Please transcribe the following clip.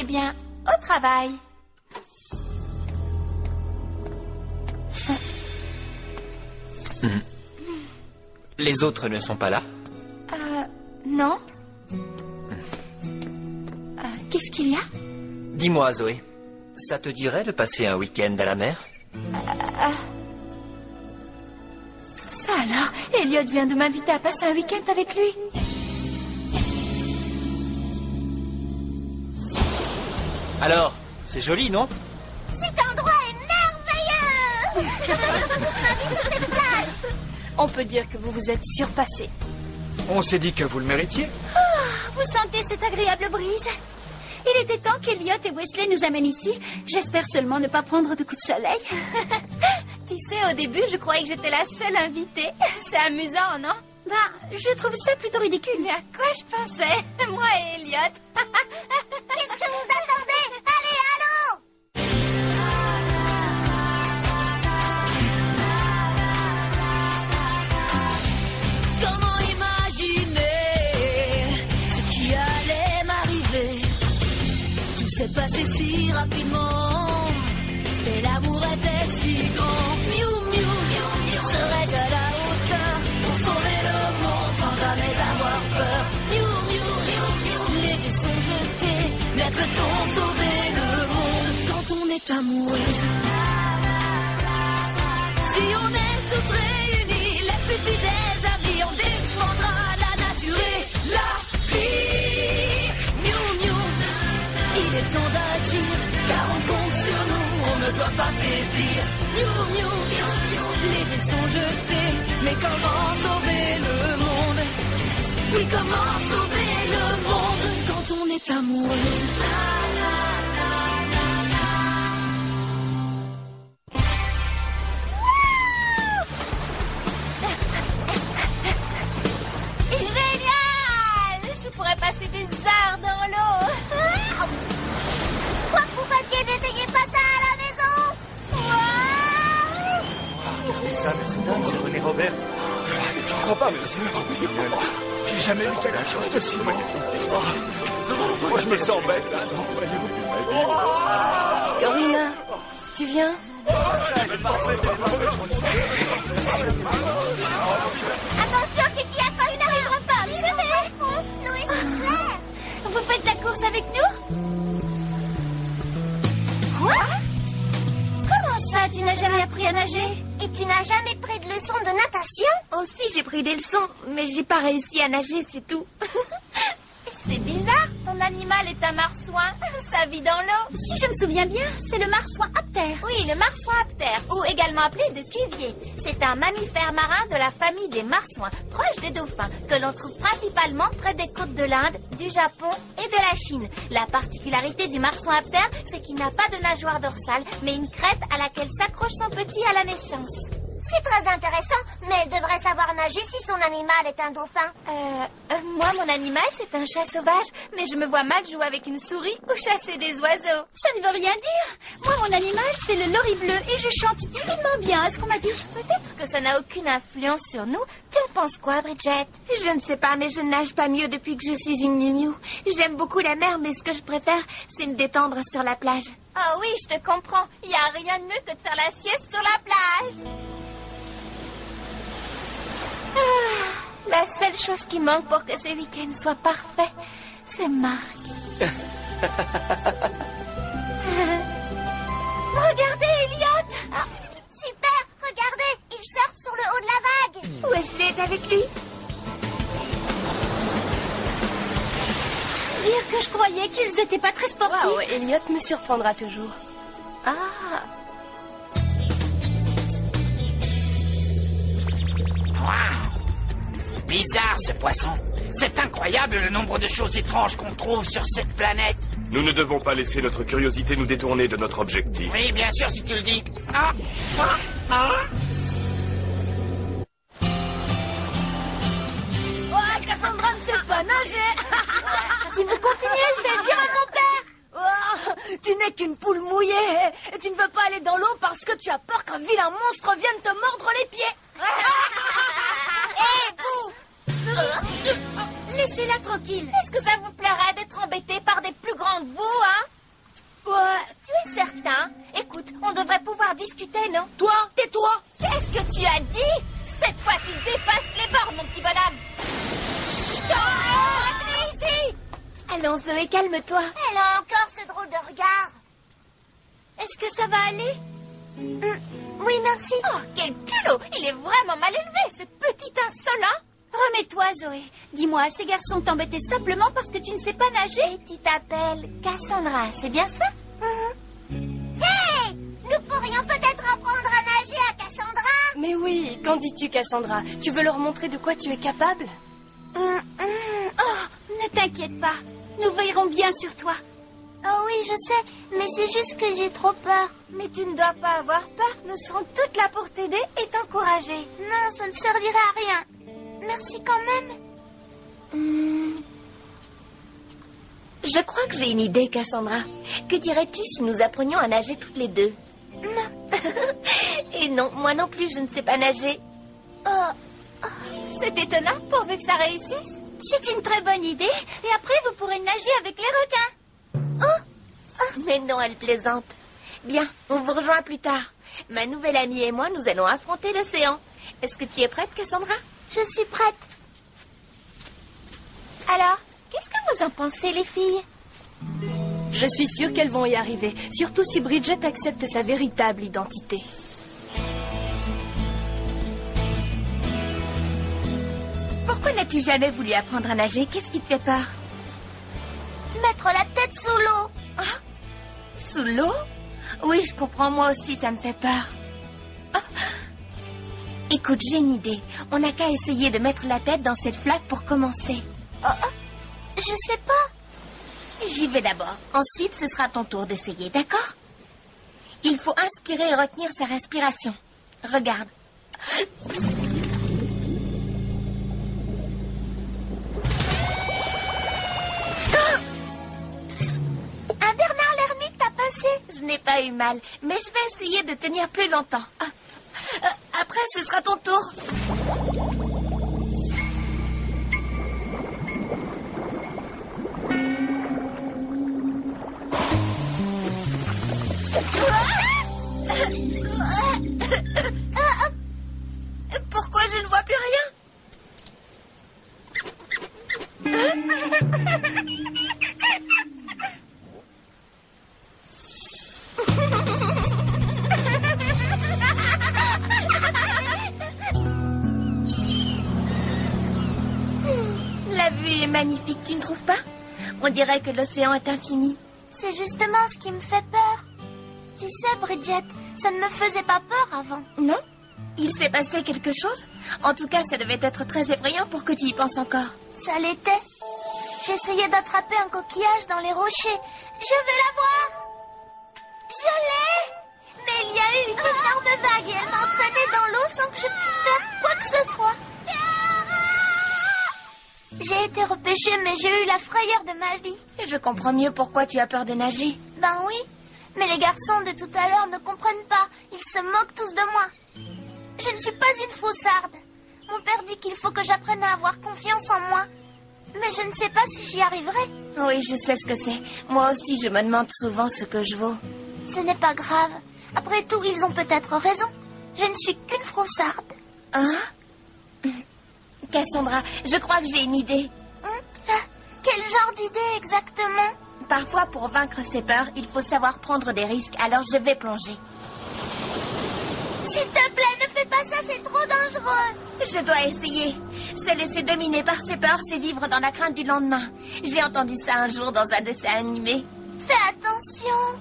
Eh bien, au travail. Les autres ne sont pas là? Non. Qu'est-ce qu'il y a? Dis-moi, Zoé, ça te dirait de passer un week-end à la mer? Ça alors, Elliot vient de m'inviter à passer un week-end avec lui. Alors, c'est joli, non? Cet endroit est merveilleux. Sur cette plage. On peut dire que vous vous êtes surpassé. On s'est dit que vous le méritiez. Vous sentez cette agréable brise? Il était temps qu'Elliot et Wesley nous amènent ici. J'espère seulement ne pas prendre de coups de soleil. Tu sais, au début, je croyais que j'étais la seule invitée. C'est amusant, non? Je trouve ça plutôt ridicule. Mais à quoi je pensais? Moi et Elliot. Qu'est-ce que vous attendez? Allez, allons! Comment imaginer ce qui allait m'arriver? Tout s'est passé si rapidement et l'amour était si grand. Miou, miou, serais-je à la hauteur pour sauver le monde sans jamais avoir peur? Miou, miou, les dés sont jetés, mais peut-on sauver le monde quand on est amoureuse? Si on est toutes réunies, les plus fidèles amis, on défendra la nature et la vie. Miou, miou, il est temps d'agir, car on compte sur nous, on ne doit pas faiblir. Miou, miou, les dés sont jetés, mais comment sauver le monde? Oui, comment sauver le monde quand on est amoureuse? Génial! Je pourrais passer des heures dans l'eau. Quoi que vous fassiez, n'essayez pas ça à la maison. Regardez ça, mais c'est dingue, c'est René Robert. Je crois pas, mais c'est génial. J'ai jamais vu quelque chose de si beau. Moi, je me sens bête, là. Corinne, tu viens? Attention, Kiki, il n'arrivera pas. Louis, c'est clair. Vous faites la course avec nous? Quoi? Comment ça, tu n'as jamais appris à nager? Et tu n'as jamais pris de leçon de natation? Aussi, j'ai pris des leçons, mais j'ai pas réussi à nager, c'est tout. C'est bizarre, ton animal est un marsouin, ça vit dans l'eau. Si je me souviens bien, c'est le marsouin aptère. Oui, le marsouin aptère, ou également appelé de cuvier. C'est un mammifère marin de la famille des marsouins, proche des dauphins, que l'on trouve principalement près des côtes de l'Inde, du Japon et de la Chine. La particularité du marsouin aptère, c'est qu'il n'a pas de nageoire dorsale, mais une crête à laquelle s'accroche son petit à la naissance. C'est très intéressant, mais elle devrait savoir nager si son animal est un dauphin. Moi, mon animal, c'est un chat sauvage, mais je me vois mal jouer avec une souris ou chasser des oiseaux. Ça ne veut rien dire. Moi, mon animal, c'est le lori bleu et je chante divinement bien, est-ce qu'on m'a dit? Peut-être que ça n'a aucune influence sur nous. Tu en penses quoi, Bridget? Je ne sais pas, mais je ne nage pas mieux depuis que je suis une miou-miou. J'aime beaucoup la mer, mais ce que je préfère, c'est me détendre sur la plage. Oh oui, je te comprends. Il n'y a rien de mieux que de faire la sieste sur la plage. La seule chose qui manque pour que ce week-end soit parfait, c'est Marc. Regardez, Elliot! Super, regardez, il surfe sur le haut de la vague. Wesley est avec lui. Dire que je croyais qu'ils étaient pas très sportifs. Wow, Elliot me surprendra toujours. Ah. Bizarre ce poisson. C'est incroyable le nombre de choses étranges qu'on trouve sur cette planète. Nous ne devons pas laisser notre curiosité nous détourner de notre objectif. Oui, bien sûr, si tu le dis. Oh, Cassandra ne sait pas nager. Si vous continuez, je vais le dire à mon père. Oh, tu n'es qu'une poule mouillée et tu ne veux pas aller dans l'eau parce que tu as peur qu'un vilain monstre vienne te mordre les pieds. Hé, vous! Laissez-la tranquille. Est-ce que ça vous plairait d'être embêté par des plus grands que vous, hein? devrait pouvoir discuter, non? Toi, tais-toi! Qu'est-ce que tu as dit? Cette fois, tu dépasses les bornes, mon petit bonhomme. Revenez ici. Allons, Zoé, calme-toi. Elle a encore ce drôle de regard. Est-ce que ça va aller? Oui, merci. Oh, quel culot. Il est vraiment mal élevé, ce petit insolent. Remets-toi, Zoé. Dis-moi, ces garçons t'embêtaient simplement parce que tu ne sais pas nager? Et tu t'appelles Cassandra, c'est bien ça? Hey! Nous pourrions peut-être apprendre à nager à Cassandra? Mais oui, qu'en dis-tu, Cassandra? Tu veux leur montrer de quoi tu es capable? Oh, ne t'inquiète pas. Nous veillerons bien sur toi. Oh oui, je sais, mais c'est juste que j'ai trop peur. Mais tu ne dois pas avoir peur, nous serons toutes là pour t'aider et t'encourager. Non, ça ne servira à rien. Merci quand même. Je crois que j'ai une idée, Cassandra. Que dirais-tu si nous apprenions à nager toutes les deux? Non. Et non, moi non plus, je ne sais pas nager. C'est étonnant, pourvu que ça réussisse. C'est une très bonne idée. Et après, vous pourrez nager avec les requins. Mais non, elle plaisante. Bien, on vous rejoint plus tard. Ma nouvelle amie et moi, nous allons affronter l'océan. Est-ce que tu es prête, Cassandra? Je suis prête. Alors, qu'est-ce que vous en pensez, les filles? Je suis sûre qu'elles vont y arriver, surtout si Bridget accepte sa véritable identité. Pourquoi n'as-tu jamais voulu apprendre à nager? Qu'est-ce qui te fait peur? Mettre la tête sous l'eau. Sous l'eau? Oui, je comprends, moi aussi, ça me fait peur. Écoute, j'ai une idée. On n'a qu'à essayer de mettre la tête dans cette flaque pour commencer. Je sais pas. J'y vais d'abord. Ensuite, ce sera ton tour d'essayer, d'accord? Il faut inspirer et retenir sa respiration. Regarde. Un Bernard l'ermite t'a passé. Je n'ai pas eu mal, mais je vais essayer de tenir plus longtemps. Après, ce sera ton tour. Pourquoi je ne vois plus La vue est magnifique, tu ne trouves pas? On dirait que l'océan est infini. C'est justement ce qui me fait peur. Tu sais, Bridget, ça ne me faisait pas peur avant. Non? Il s'est passé quelque chose? En tout cas, ça devait être très effrayant pour que tu y penses encore. Ça l'était. J'essayais d'attraper un coquillage dans les rochers. Je vais la voir. Je l'ai. Mais il y a eu une énorme vague et elle m'a entraînée dans l'eau sans que je puisse faire quoi que ce soit. J'ai été repêchée, mais j'ai eu la frayeur de ma vie. Et je comprends mieux pourquoi tu as peur de nager. Ben oui, mais les garçons de tout à l'heure ne comprennent pas. Ils se moquent tous de moi. Je ne suis pas une faussarde. Mon père dit qu'il faut que j'apprenne à avoir confiance en moi. Mais je ne sais pas si j'y arriverai. Oui, je sais ce que c'est. Moi aussi, je me demande souvent ce que je vaux. Ce n'est pas grave. Après tout, ils ont peut-être raison. Je ne suis qu'une faussarde. Hein? Cassandra, je crois que j'ai une idée. Quel genre d'idée exactement? Parfois, pour vaincre ses peurs, il faut savoir prendre des risques. Alors, je vais plonger. S'il te plaît, ne fais pas ça, c'est trop dangereux. Je dois essayer. Se laisser dominer par ses peurs, c'est vivre dans la crainte du lendemain. J'ai entendu ça un jour dans un dessin animé. Fais attention.